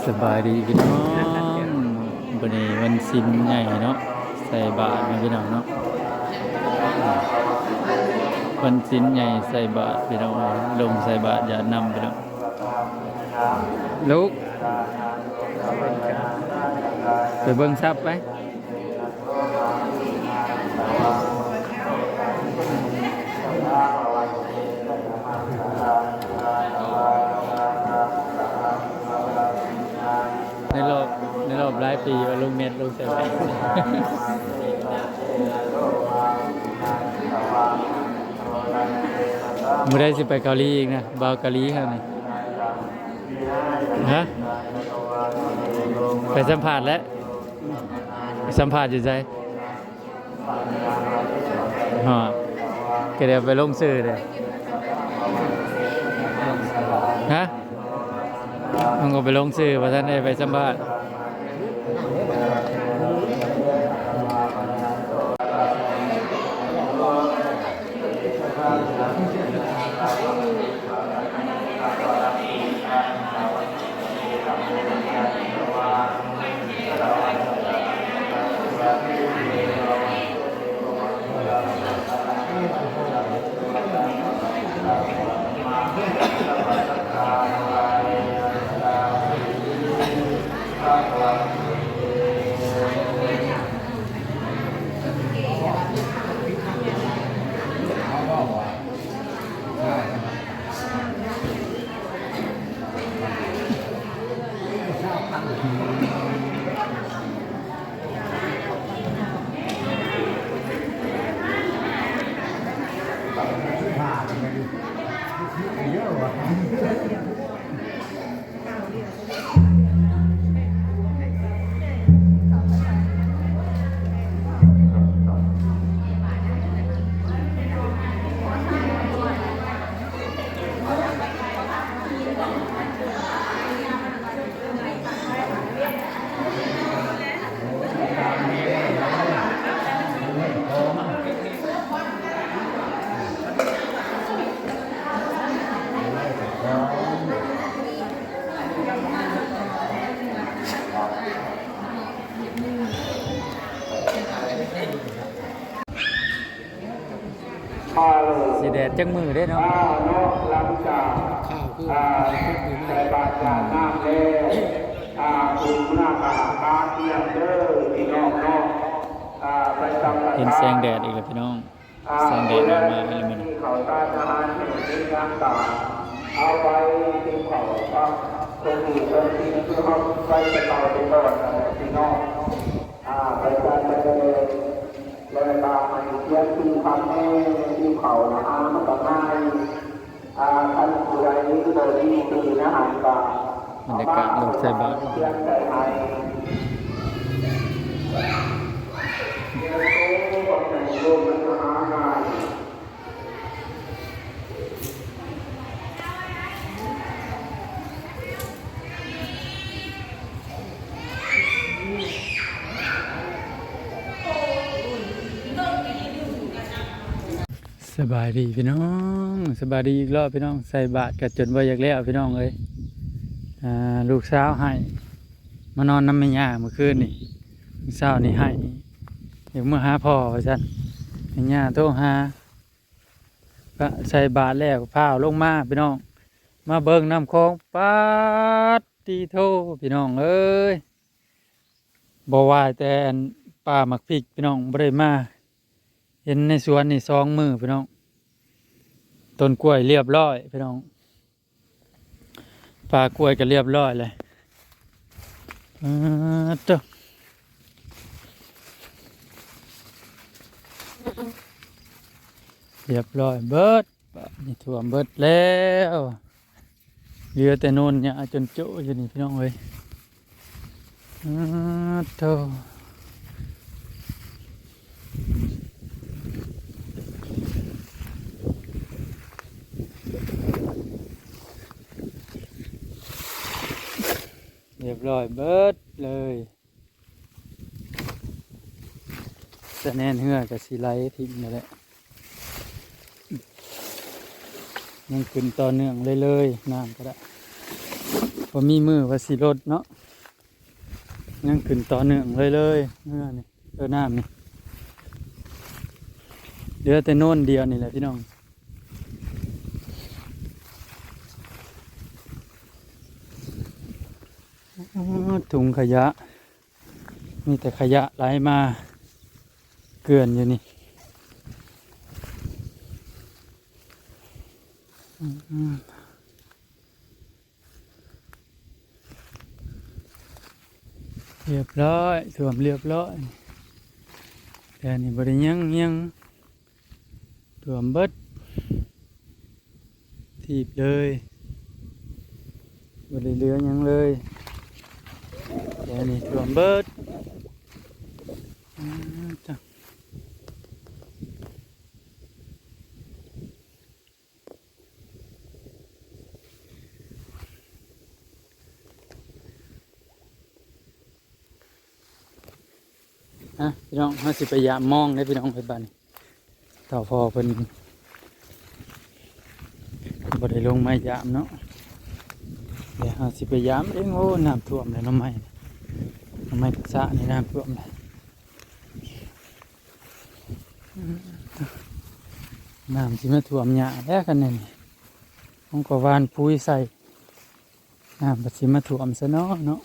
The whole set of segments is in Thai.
สบายดีพี่น้องวันนี้วันศีลใหญ่เนาะใส่บาตรนะพี่น้องเนาะวันศีลใหญ่ใส่บาตรพี่น้องลงใส่บาตรอย่านำพี่น้องลุกไปเบิ่งซับไปในรอบหลายปีว่าลงเน็ตลงใส่ไปมื้อใดสิไปเกาหลีอีกนะบ่าวเกาหลีครับนี่ฮะไปสัมภาษณ์แล้วไปสัมภาษณ์อยู่ใจฮะก็เดี๋ยวไปลงสื่อเลยฮะมันก็ไปลงสื่อว่าท่านได้ไปสัมภาษณ์สีแดดจังมือได้เนาะหลังจากข้าวคือใส่บาตรจากน้ำแล้วคุณหน้าตาตาเทียมเด้อพี่น้องเนาะไปจำเห็นแสงแดดอีกแล้วพี่น้องแสงแดดออกมาอะไรมันเขาตาทหารเป็นงานตาเอาไปที่เขาตรงนี้ตรงที่คือเขาไปต่อไปตลอดพี่น้องไปการไปเลยเลยตาให้เทียนที่พันแม่ที่เขามันก็ง่ายท่านผู้ใดนี้โดยที่ตีนะหันตาบรรยากาศลงใส่บาตรสบายดีพี่น้องสบายดีอีกรอบพี่น้องใส่บาตรกันจนว่าอยากแล้วพี่น้องเอ้ยลูกสาวให้มานอนน้ำแม่ย่าเมื่อคืนนี่ลูกสาวนี่ให้เดี๋ยวเมื่อหาพ่อว่าซั่นแม่ย่าโทรหาก็ใส่บาตรแล้วพาลงมาพี่น้องมาเบิ่งน้ำคลองปัดตีโทพี่น้องเอ้ยบ่ว่าแต่ป่าหมักพริกพี่น้องบ่ได้มาเห็นในสวนนี่2 มือพี่น้องต้นกล้วยเรียบร้อยพี่น้องปลากล้วยก็เรียบร้อยเลยจ้ะเรียบร้อยเบิดนี่ท่วมเบิดแล้วเหลือแต่โน่นเนี่ยจนโจ้อยู่นี่พี่น้องเอ้ยโธ่เรียบร้อยเบิดเลยจะแน่นเหือกับสีไลทิ้งนั่นแหละ ยังขึ้นต่อเนื่องเลยน้ำก็ได้ พอมีมือว่าสิลดเนาะยังขึ้นต่อเนื่องเลยเมื่อนี่น้ำนี่เหลือแต่โน่นเดียวนี่แหละพี่น้องถุงขยะมีแต่ขยะไหลมาเกลื่อนอยู่นี่เรียบร้อยท่วมเรียบร้อยแต่นี่บริยังท่วมเบิดทีบเลยบริเหลือยังเลยแต่นี่ท่วมเบิดจ้ะพี่น้องมาสิพยายามมองได้พี่น้องไปบ้านต่อพอเป็นบ่ได้ลงไม้ยามเนาะเดี๋ยวหาสิพยายามเองโอ้น้ำท่วมเลยน้ำไม้กระสะนี่น้ำท่วมเลยน้ำสิมาท่วมหญ้าแล้วกันนี่ผมก็หวานปุ๋ยใส่น้ำก็สิมาท่วมซะเนาะ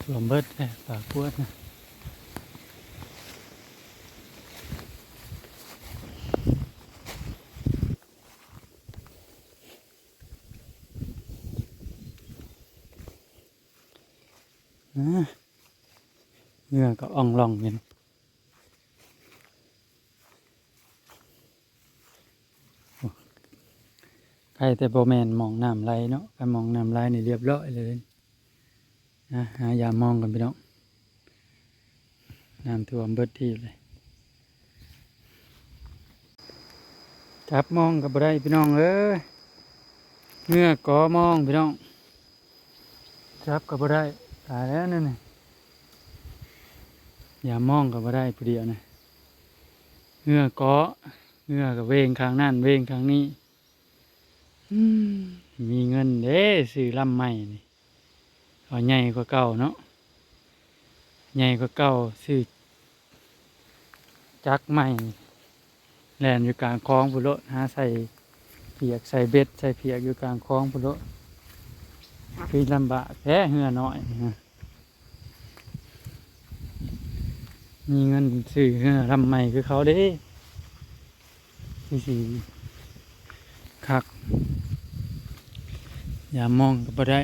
ท่วมเบิดเลยปากพวดนะเหงื่อก็อ่องล่องอยู่นะใครแต่โบแมนมองน้ำไหลเนาะใครมองน้ำไหลนี่เรียบร้อยเลยนะหายามองกันไปเนาะน้ำท่วมเบิดที่เลยจับมองกับบ่ได้พี่น้องเอ้ยเหงื่อก็มองพี่น้องจับกับบ่ได้ตายแล้วนั่นน่ะอย่ามองกับบ่ได้ผู้เดียวนะเหงื่อก็เหงื่อกับเวงข้างนั่นเวงข้างนี้มีเงินเด้ซื้อลำใหม่นี่เอาใหญ่กว่าเก่าเนาะใหญ่กว่าเก่าซื้อจักรใหม่แล่นอยู่กลางคลองพุ่นโลดหาใส่เปียกใส่เบ็ดใส่เปียกอยู่กลางคลองพุ่นโลดคือลำบากแท้เหงื่อน้อยนะมีเงินซื้อเหงื่อลำใหม่คือเขาเด้สีคักอย่ามองก็บ่ได้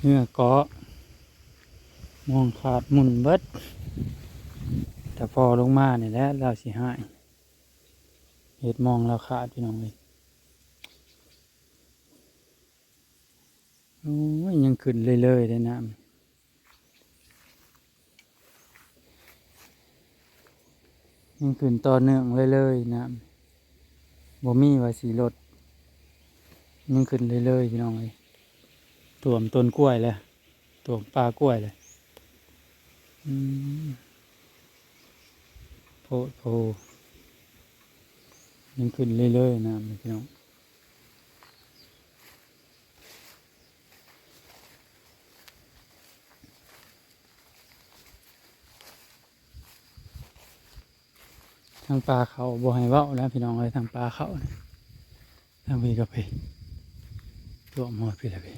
เหงื่อเกาะมองขาดหมุนเบิดแต่พอลงมานี่แหละเราสิหายเห็ดมองเราขาดพี่น้องเลยโอ้ยยังขึ้นเลยได้น้ำยังขึ้นต่อเนื่องเลยน้ำบ่มีว่าสีลดยังขึ้นเลยพี่น้องเลยท่วมต้นกล้วยเลยท่วมปลากล้วยเลยโพยังขึ้นเลยน้ำพี่น้องทางปลาเขาบ่ให้เว้าแล้วพี่น้องเลยทางปลาเขาทางพี่ก็ไปท่วมหอดพี่ละพี่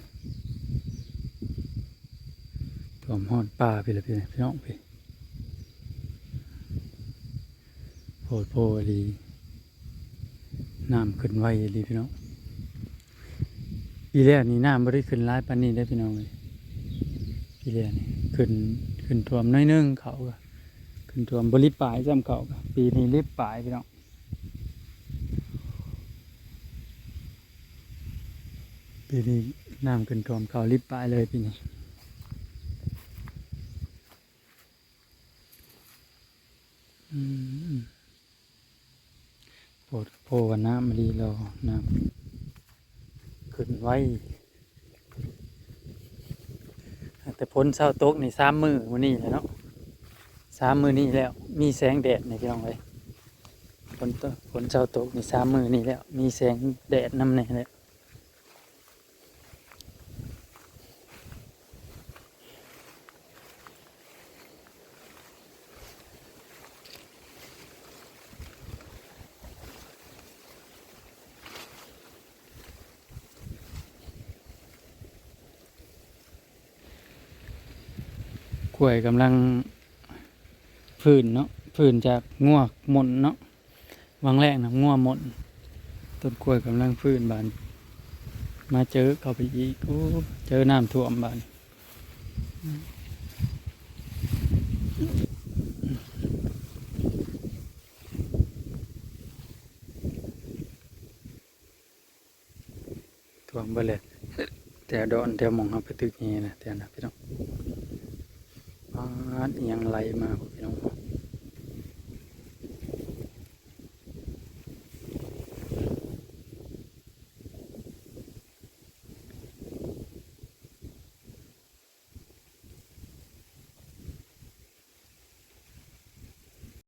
ท่วมหอดปลาพี่ละพี่น้องพี่โพดีน้ำขึ้นไวดีพี่น้องปีแรกนี่น้ำไม่ได้ขึ้นร้ายปานนี้ได้พี่น้องเลยปีแรกนี่ขึ้นท่วมน้อยนึงเขาก็ขึ้นท่วมบริปลายจำเขาก็ปีนี้ริบปลายพี่น้องปีนี้น้ำขึ้นท่วมเขาริบปลายเลยปีนี้โพวันน้ำมาดีรอน้ำขึ้นไว้ แต่พ้นเช้าตกนี่3 มื้อมื้อนี้แหละเนาะ3 มื้อนี้แล้วมีแสงแดดนี่พี่น้องเอ้ยฝนเช้าตกนี่3 มื้อนี้แล้วมีแสงแดดนำแน่แล้วกล้วยกำลังฟื้นเนาะฟื้นจากง่วงหม่นเนาะวังแรกนะง่วงหม่นต้นกล้วยกำลังฟื้นบานมาเจอเข้าไปอีกโอ้เจอน้ำท่วมบานท่วมไปเลยแต่ดอนแต่มองเอาไปตึกนี้นะแต่นะพี่น้องปาดอิหยังไหลมาพี่น้อง